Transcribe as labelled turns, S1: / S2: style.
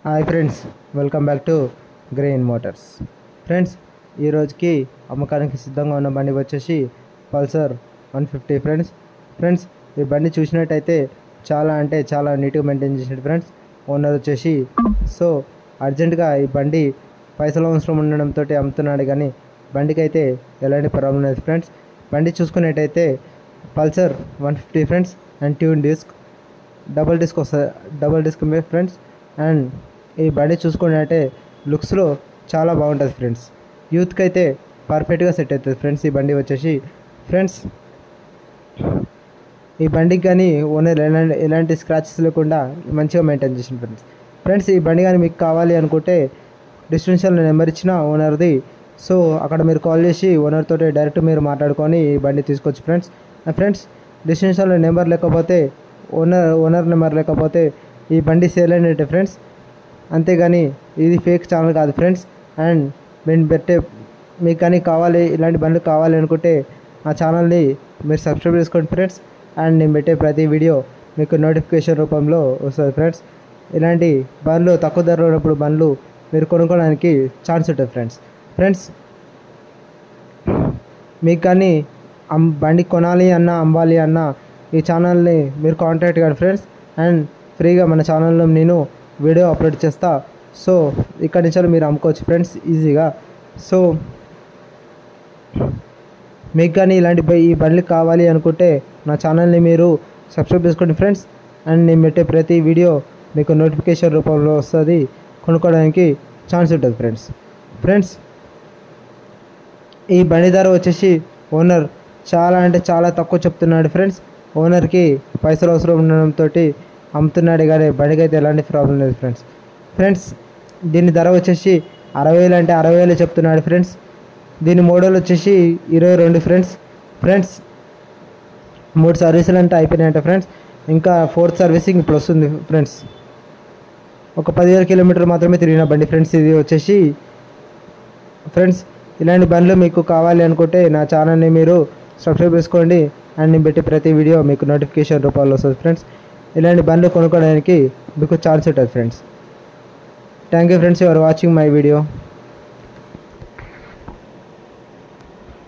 S1: Hi friends, welcome back to green Motors. Friends, ఈ రోజుకి అమ్మకానికి సిద్ధంగా ఉన్న బండి వచ్చేసి పల్సర్ 150 ఫ్రెండ్స్ ఈ బండి చూసినట్టయితే చాలా నీట్గా మెయింటైన్ చేసినట్టు ఫ్రెండ్స్. ఓనర్ వచ్చేసి సో అర్జెంటుగా ఈ బండి పైసలు అవసరం ఉండడంతో అమ్ముతున్నాడు, కానీ బండికి అయితే ఎలాంటి ప్రాబ్లం లేదు ఫ్రెండ్స్. బండి చూసుకున్నట్టయితే Pulsar 150 friends and twin disc double disc వస్తుంది, డబుల్ డిస్క్ ఫ్రెండ్స్. అండ్ ఈ బండి చూసుకున్నట్టే లుక్స్లో చాలా బాగుంటుంది ఫ్రెండ్స్. యూత్కి అయితే పర్ఫెక్ట్గా సెట్ అవుతుంది ఫ్రెండ్స్ ఈ బండి వచ్చేసి. ఫ్రెండ్స్, ఈ బండికి కానీ ఓనర్ ఎలాంటి స్క్రాచెస్ లేకుండా మంచిగా మెయింటైన్ చేసిన ఫ్రెండ్స్. ఈ బండి కానీ మీకు కావాలి అనుకుంటే డిస్క్రిప్షన్లో నెంబర్ ఇచ్చిన ఓనర్ది, సో అక్కడ మీరు కాల్ చేసి ఓనర్తో డైరెక్ట్ మీరు మాట్లాడుకొని ఈ బండి తీసుకోవచ్చు ఫ్రెండ్స్. డిస్క్రిప్షన్లో నెంబర్ లేకపోతే ఓనర్ నెంబర్ లేకపోతే ఈ బండి సేల్ అయినట్టే ఫ్రెండ్స్. అంతేగాని ఇది ఫేక్ ఛానల్ కాదు ఫ్రెండ్స్. అండ్ మేము మీకు కానీ ఇలాంటి బండ్లు కావాలి అనుకుంటే మా ఛానల్ని మీరు సబ్స్క్రైబ్ చేసుకోండి ఫ్రెండ్స్. అండ్ నేను పెట్టే ప్రతి వీడియో మీకు నోటిఫికేషన్ రూపంలో వస్తుంది ఫ్రెండ్స్. ఇలాంటి బండ్లు తక్కువ ధరలో ఉన్నప్పుడు బండ్లు మీరు కొనుక్కోవడానికి ఛాన్స్ ఉంటుంది ఫ్రెండ్స్. మీకు కానీ బండి కొనాలి అన్నా అమ్మాలి అన్నా ఈ ఛానల్ని మీరు కాంటాక్ట్ కాండి ఫ్రెండ్స్. అండ్ ఫ్రీగా మన ఛానల్లో నేను వీడియో అప్లోడ్ చేస్తా, సో ఇక్కడ నుంచి మీరు అమ్ముకోవచ్చు ఫ్రెండ్స్ ఈజీగా. సో మీకు కానీ ఈ బండ్లు కావాలి అనుకుంటే నా ఛానల్ని మీరు సబ్స్క్రైబ్ చేసుకోండి ఫ్రెండ్స్. అండ్ నేను పెట్టే ప్రతి వీడియో మీకు నోటిఫికేషన్ రూపంలో వస్తుంది, కొనుక్కోవడానికి ఛాన్స్ ఉంటుంది ఫ్రెండ్స్. ఈ బండి ధర వచ్చేసి ఓనర్ చాలా తక్కువ చెప్తున్నాడు ఫ్రెండ్స్. ఓనర్కి పైసలు అవసరం ఉండడంతో అమ్ముతున్నాడు, కానీ బండికి అయితే ఎలాంటి ప్రాబ్లం లేదు ఫ్రెండ్స్. దీని ధర వచ్చేసి 60,000 అంటే 60,000 చెప్తున్నాడు ఫ్రెండ్స్. దీని మోడల్ వచ్చేసి 22 ఫ్రెండ్స్. 3 సర్వీసులు అంటే అయిపోయినాయంట ఫ్రెండ్స్. ఇంకా 4th సర్వీసింగ్ ఇప్పుడు వస్తుంది ఫ్రెండ్స్. ఒక 10,000 కిలోమీటర్లు మాత్రమే తిరిగిన బండి ఫ్రెండ్స్ ఇది వచ్చేసి. ఫ్రెండ్స్, ఇలాంటి బండ్లు మీకు కావాలి అనుకుంటే నా ఛానల్ని మీరు సబ్స్క్రైబ్ చేసుకోండి. అండ్ నేను పెట్టే ప్రతి వీడియో మీకు నోటిఫికేషన్ రూపంలో వస్తుంది ఫ్రెండ్స్. ఇలాంటి బండ్లు కొనుక్కోవడానికి మీకు ఛాన్స్ ఉంటుంది friends. Thank you friends, you are watching my video.